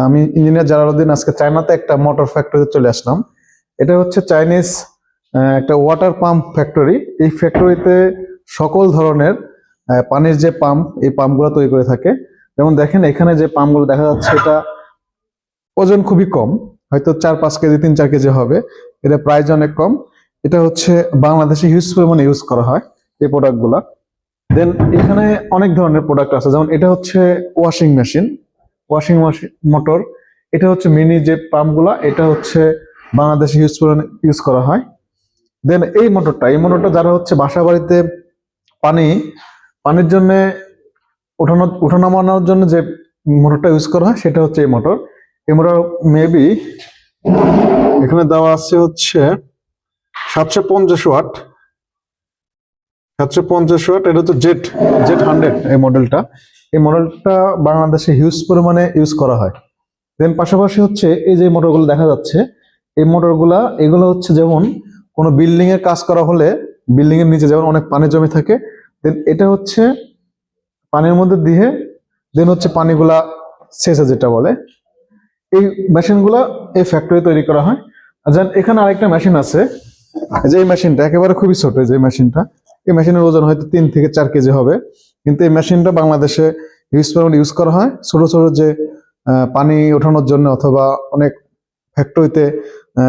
আমি engineer Jalaluddin. আজকে চায়নাতে একটা মোটর ফ্যাক্টরিতে চলে আসলাম। এটা হচ্ছে চাইনিজ একটা ওয়াটার পাম্প ফ্যাক্টরি। এই ফ্যাক্টরিতে সকল ধরনের পানির যে পাম্প, এই পাম্পগুলো তৈরি করে থাকে। যেমন দেখেন এখানে যে পাম্পগুলো দেখা যাচ্ছে, এটা ওজন খুবই কম, হয়তো 4-5 কেজি 3-4 কেজি হবে। এটা প্রাইস অনেক কম। এটা হচ্ছে বাংলাদেশে হিউজ পরিমাণে ইউজ করা হয় এই প্রোডাক্টগুলা। দেন এখানে অনেক ধরনের প্রোডাক্ট আছে, যেমন এটা হচ্ছে washing machine, washing machine motor. এটা হচ্ছে মিনি যে পাম্পগুলা, এটা হচ্ছে বাংলাদেশে ইউজ করা হয়। দেন এই মোটরটা যারা হচ্ছে বাসা বাড়িতে পানির জন্য ওঠানামানোর জন্য যে মোটরটা ইউজ করা হয়, সেটা হচ্ছে এই মোটর। এই মোটর মেবি এখানে দেওয়া আছে হচ্ছে 750 ওয়াট। 750 ওয়াট। এটা হচ্ছে জেট 100 এই মডেলটা। এই মডেলটা বাংলাদেশে হিউজ পরিমাণে ইউজ করা হয়। দেন পাশাপাশি হচ্ছে এই যে মোটরগুলো দেখা যাচ্ছে, এই এগুলো হচ্ছে যেমন কোনো বিল্ডিং এর কাজ করা হলে বিল্ডিং এর নিচে যেমন অনেক পানি জমে থাকে, দেন এটা হচ্ছে পানির মধ্যে দিয়ে দেন হচ্ছে পানিগুলা সেচে যেটা বলে, এই মেশিনগুলা এই ফ্যাক্টরি তৈরি করা হয়। আর এখানে আরেকটা মেশিন আছে, যে এই মেশিনটা একেবারে খুবই ছোট। যে মেশিনটা, এই মেশিনের ওজন হয়তো 3 থেকে 4 কেজি হবে, কিন্তু এই মেশিনটা বাংলাদেশে ইউজ করা হয় ছোট ছোট যে পানি ওঠানোর জন্য, অথবা অনেক ফ্যাক্টরিতে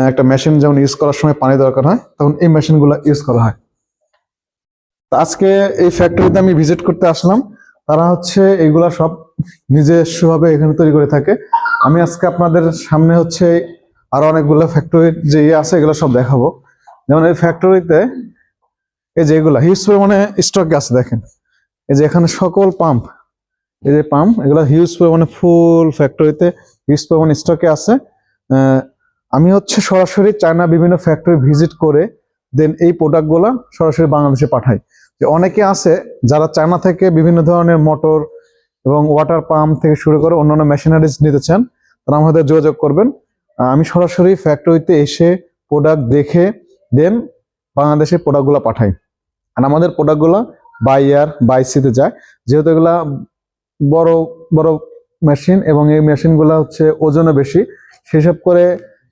একটা মেশিন যেমন ইউজ করার সময় পানি দরকার হয়, তখন এই মেশিনগুলো ইউজ করা হয়। তো আজকে এই ফ্যাক্টরিতে আমি ভিজিট করতে আসলাম। তারা হচ্ছে এইগুলা সব নিজস্বভাবে এখানে তৈরি করে থাকে। আমি আজকে আপনাদের সামনে হচ্ছে আরো অনেকগুলো ফ্যাক্টরি যে আছে, এগুলো সব দেখাবো। যেমন এই ফ্যাক্টরিতে এই যে এগুলা হিউজ পরিমাণে স্টক আছে, দেখেন এই যে এখানে সকল পাম্প, এই যে পাম্প, এগুলো হিউজ পরিমাণে ফুল ফ্যাক্টরিতে হিউজ পরিমাণে স্টকে আছে। আমি হচ্ছে সরাসরি চায়না বিভিন্ন ফ্যাক্টরি ভিজিট করে দেন এই প্রোডাক্টগুলো সরাসরি বাংলাদেশে পাঠাই। যে অনেকে আছে যারা চায়না থেকে বিভিন্ন ধরনের মোটর এবং ওয়াটার পাম্প থেকে শুরু করে অন্যান্য মেশিনারিজ নিতে চান, তারা আমাদের যোগাযোগ করবেন। আমি সরাসরি ফ্যাক্টরিতে এসে প্রোডাক্ট দেখে দেন বাংলাদেশে প্রোডাক্টগুলো পাঠাই। আর আমাদের প্রোডাক্টগুলো বাই এয়ার বাই সিতে যায়, যেহেতু এগুলা বড় বড় মেশিন এবং এই মেশিনগুলো হচ্ছে ওজনে বেশি, সেসব করে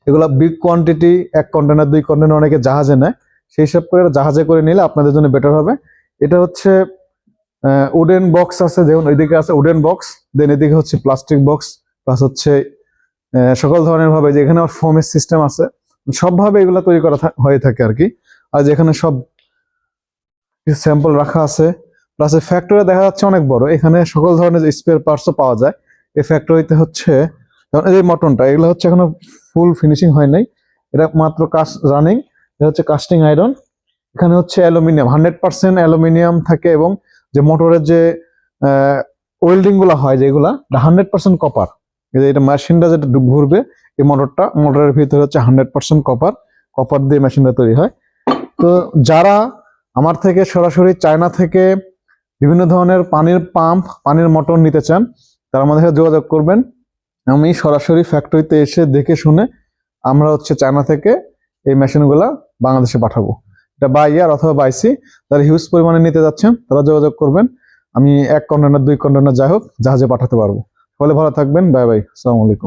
এগুলা বিগ কোয়ান্টিটি, 1 কন্টেনার 2 কন্টেনার অনেকে জাহাজে নেয়, সেই সব করে জাহাজে করে নিলে আপনাদের জন্য বেটার হবে। এটা হচ্ছে উডেন বক্স আছে, যেমন ওইদিকে আছে উডেন বক্স, দেন এদিকে হচ্ছে প্লাস্টিক বক্স, প্লাস হচ্ছে সকল ধরনের ভাবে যে এখানে ফোমের সিস্টেম আছে, সবভাবে এগুলা তৈরি করা হয়ে থাকে আর কি। আর যেখানে সব স্যাম্পল রাখা আছে, প্লাস এই ফ্যাক্টরি দেখা যাচ্ছে অনেক বড়, এখানে সকল ধরনের স্পেয়ার পার্টসও পাওয়া যায়। এই ফ্যাক্টরিতে হচ্ছে এই মটনটা, এগুলো হচ্ছে এখনো ফুল ফিনিশিং হয় নাই, এটা মাত্র কাস্ট রানিং। এটা হচ্ছে কাস্টিং আয়রন। এখানে হচ্ছে অ্যালুমিনিয়াম 100% অ্যালুমিনিয়াম থাকে, এবং যে মোটরের যে ওয়েল্ডিং গুলা হয় যেগুলা 100% কপার। এটা মেশিনটা যেটা ঘুরবে, এই মোটরের ভিতরে হচ্ছে 100% কপার দিয়ে মেশিনটা তৈরি হয়। তো যারা আমার থেকে সরাসরি চায়না থেকে বিভিন্ন ধরনের পানির পাম্প, পানির মোটর নিতে চান, তারা আমাদের সাথে যোগাযোগ করবেন। আমি সরাসরি ফ্যাক্টরিতে এসে দেখে শুনে আমরা হচ্ছে চায়না থেকে এই মেশিনগুলা বাংলাদেশে পাঠাবো। এটা বাই এয়ার অথবা বাই সি। যারা হিউজ পরিমাণে নিতে যাচ্ছেন তারা যোগাযোগ করবেন। আমি 1 কন্টেনার 2 কন্টেনার যাই হোক জাহাজে পাঠাতে পারবো। ফলে ভালো থাকবেন। বাই বাই, আসসালামু আলাইকুম।